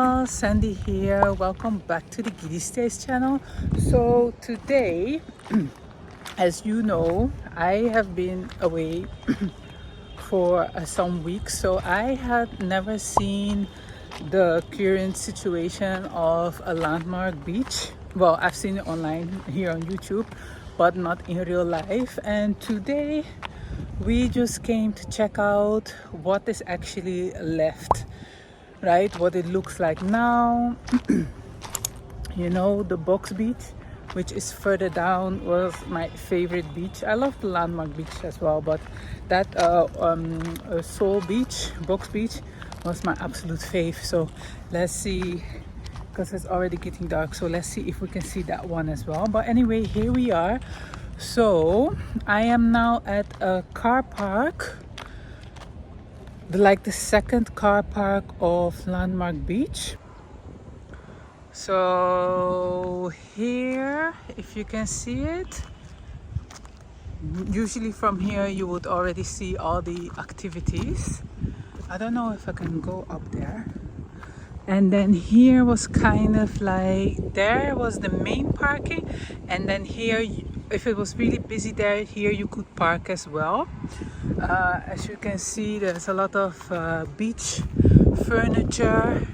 y'all, Sandy here. Welcome back to the Giddy Stays channel. So today, as you know, I have been away for some weeks, so I had never seen the current situation of a landmark beach. Well, I've seen it online here on YouTube, but not in real life. And today we just came to check out what is actually left, right? What it looks like now. You know, the box beach, which is further down, was my favorite beach. I love the landmark beach as well, but that Sol beach, box beach, was my absolute fave. So let's see, because it's already getting dark, so let's see if we can see that one as well. But anyway, here we are. So I am now at a car park, like the second car park of Landmark Beach. So here, if you can see it, usually from here you would already see all the activities. I don't know if I can go up there. And then here was kind of like, there was the main parking, and then here, if it was really busy there, here you could park as well. As you can see, there's a lot of beach furniture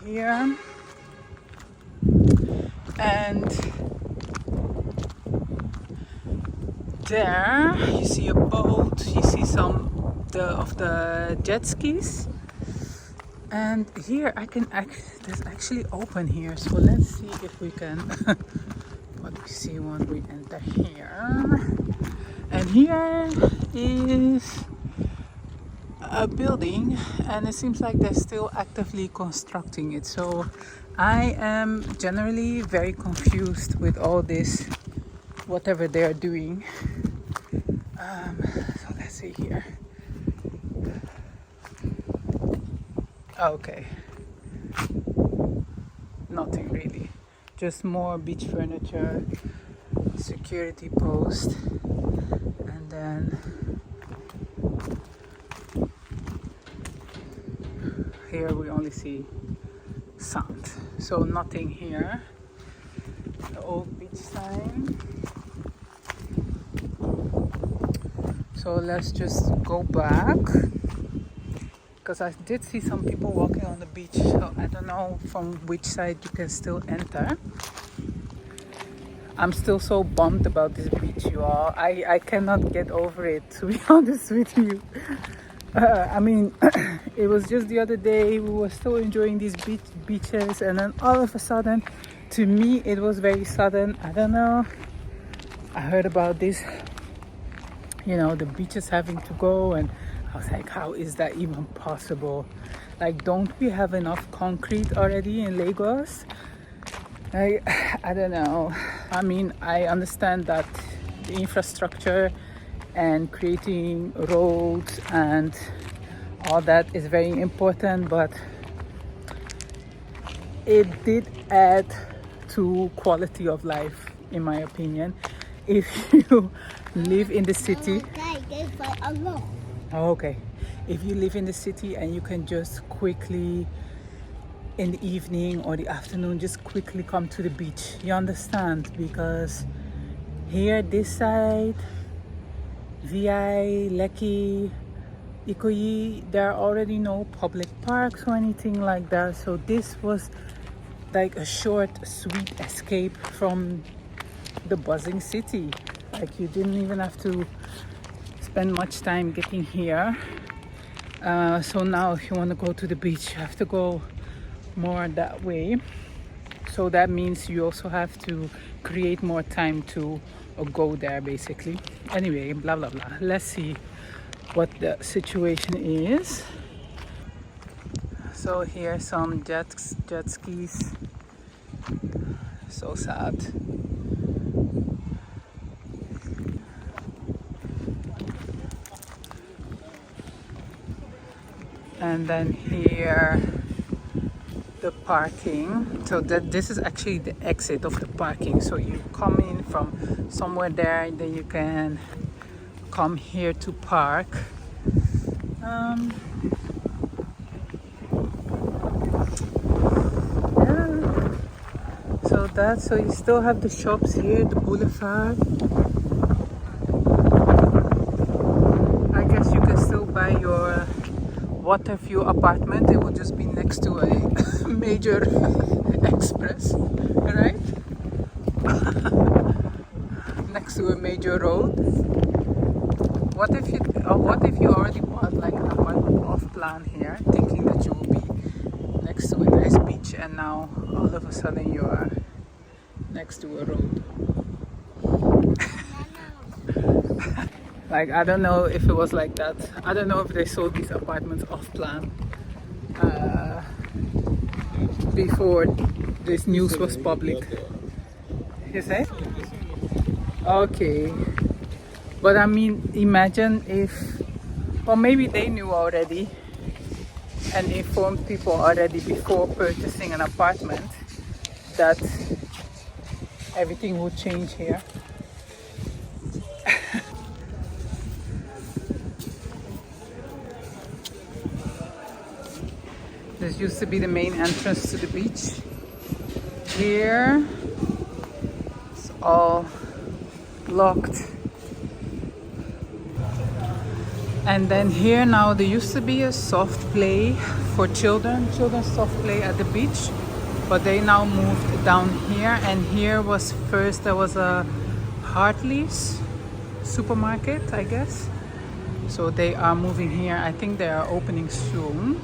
here, and there you see a boat, you see some of the jet skis. And here there's actually open here, so let's see if we can what we see when we enter here. And here is a building, and it seems like they're still actively constructing it. So I am generally very confused with all this, whatever they're doing. So let's see here. Okay, nothing really, just more beach furniture, security post, and then here we only see sand, so nothing here. The old beach sign. So let's just go back, because I did see some people walking on the beach, so I don't know from which side you can still enter. I'm still so bummed about this beach, you all. I cannot get over it, to be honest with you. I mean, it was just the other day, we were still enjoying these beaches, and then all of a sudden, to me, it was very sudden. I don't know. I heard about this, you know, the beaches having to go, and I was like, how is that even possible? Like, don't we have enough concrete already in Lagos? I don't know. I mean, I understand that the infrastructure and creating roads and all that is very important, but it did add to quality of life, in my opinion. If you live in the city, okay, if you live in the city and you can just quickly in the evening or the afternoon just quickly come to the beach, you understand? Because here this side, VI, Lekki, Ikoyi, there are already no public parks or anything like that. So this was like a short sweet escape from the buzzing city. Like, you didn't even have to spend much time getting here. So now if you want to go to the beach, you have to go more that way. So that means you also have to create more time to go there, basically. Anyway, blah blah blah. Let's see what the situation is. So here's some jet skis. So sad. And then here the parking. So this is actually the exit of the parking. So you come in from somewhere there, and then you can come here to park. that. So you still have the shops here, the Boulevard. I guess you can still buy your water view apartment. It will just be next to a major express, right? Next to a major road. What if you already bought like an apartment off plan here, thinking that you will be next to a nice beach, and now all of a sudden you are next to a road. Like, I don't know if it was like that. I don't know if they sold these apartments off plan before this news was public. You say? Okay. But I mean, imagine if, or maybe they knew already and informed people already before purchasing an apartment that everything would change here. This used to be the main entrance to the beach. Here, it's all locked. And then here now, there used to be a soft play for children's soft play at the beach, but they now moved down here. And here was first, there was a Hartley's supermarket, I guess. So they are moving here. I think they are opening soon.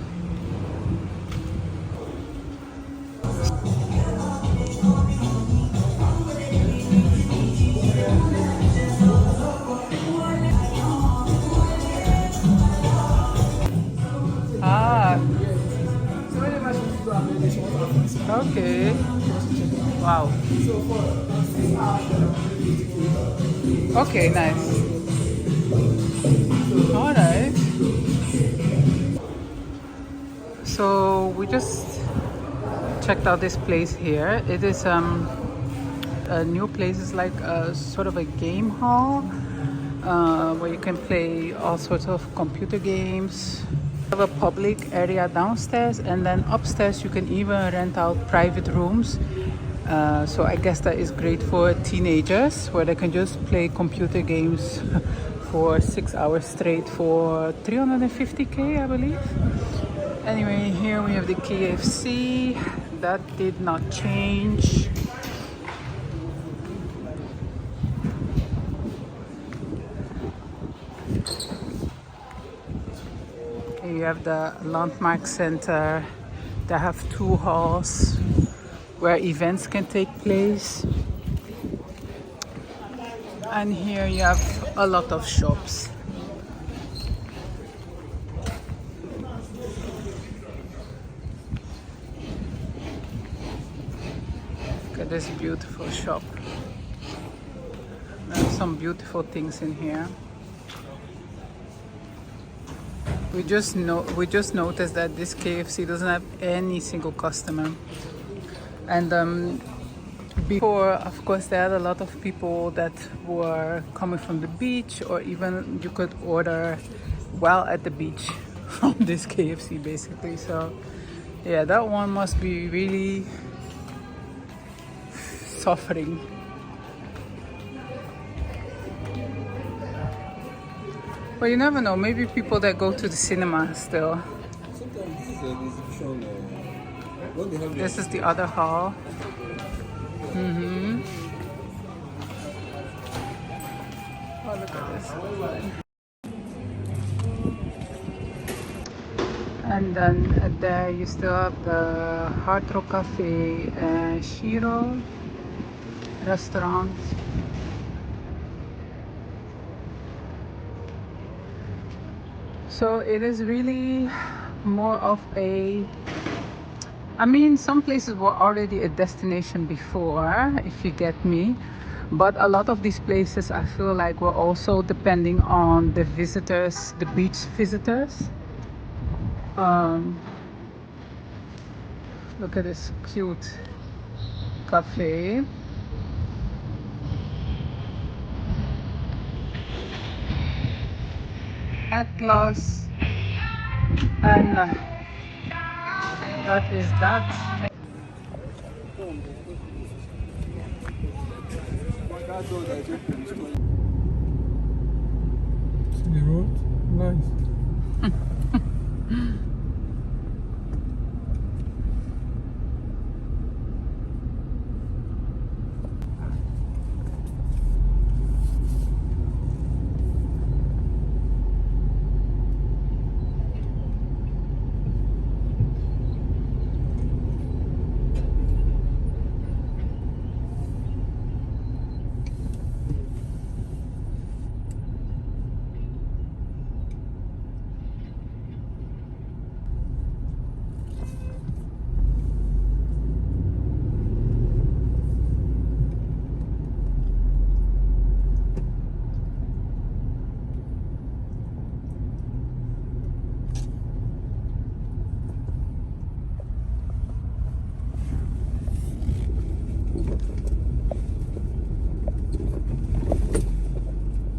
Ah, okay. Wow. Okay, nice. All right. So we just checked out this place here. It is a new place. It's like a sort of a game hall where you can play all sorts of computer games. We have a public area downstairs, and then upstairs you can even rent out private rooms. So I guess that is great for teenagers, where they can just play computer games for 6 hours straight for 350k, I believe. Anyway, here we have the KFC. That did not change. You have the Landmark Center. They have 2 halls where events can take place. And here you have a lot of shops. Look at this beautiful shop. There are some beautiful things in here. We just noticed that this KFC doesn't have any single customer. And before, of course, there had a lot of people that were coming from the beach, or even you could order while at the beach from this KFC, basically. So yeah, that one must be really suffering. But you never know, maybe people that go to the cinema still. Sometimes this is an exhibition. When they have This is the other hall. Oh, look at this. And then there you still have the Hard Rock Cafe and Shiro restaurant. So it is really more of a, I mean, some places were already a destination before, if you get me. But a lot of these places, I feel like, were also depending on the visitors, the beach visitors. Look at this cute cafe. Atlas. And that is that. See the road? Nice.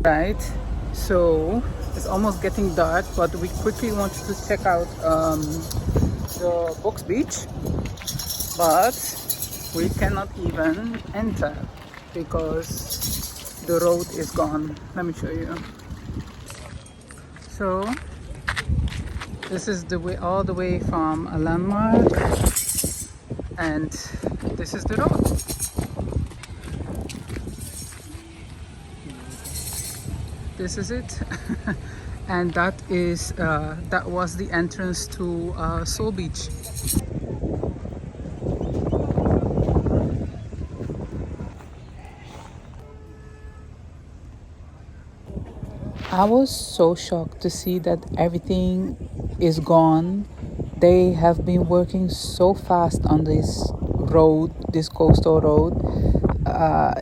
Right, so it's almost getting dark, but we quickly wanted to check out the Box Beach, but we cannot even enter because the road is gone. Let me show you. So this is the way, all the way from a landmark, and this is the road. This is it. And that is that was the entrance to Sol Beach. I was so shocked to see that everything is gone. They have been working so fast on this road, this coastal road.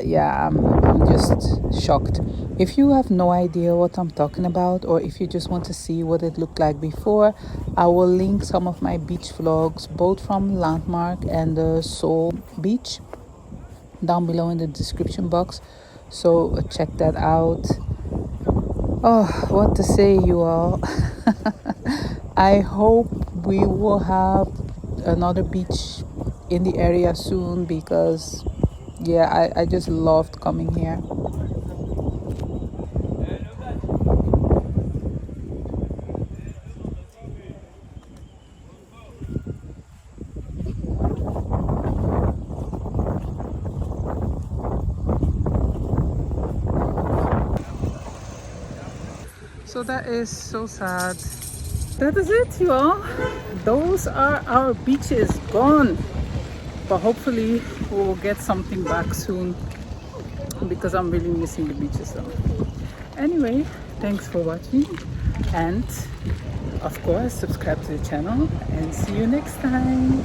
Yeah, I'm just shocked. If you have no idea what I'm talking about, or if you just want to see what it looked like before, I will link some of my beach vlogs, both from Landmark and the Sol Beach, down below in the description box. So check that out. Oh, what to say, you all. I hope we will have another beach in the area soon, because yeah, I just loved coming here. So that is so sad. That is it, you all. Those are our beaches gone. But hopefully we will get something back soon, because I'm really missing the beaches though. Anyway, thanks for watching, and of course subscribe to the channel, and see you next time.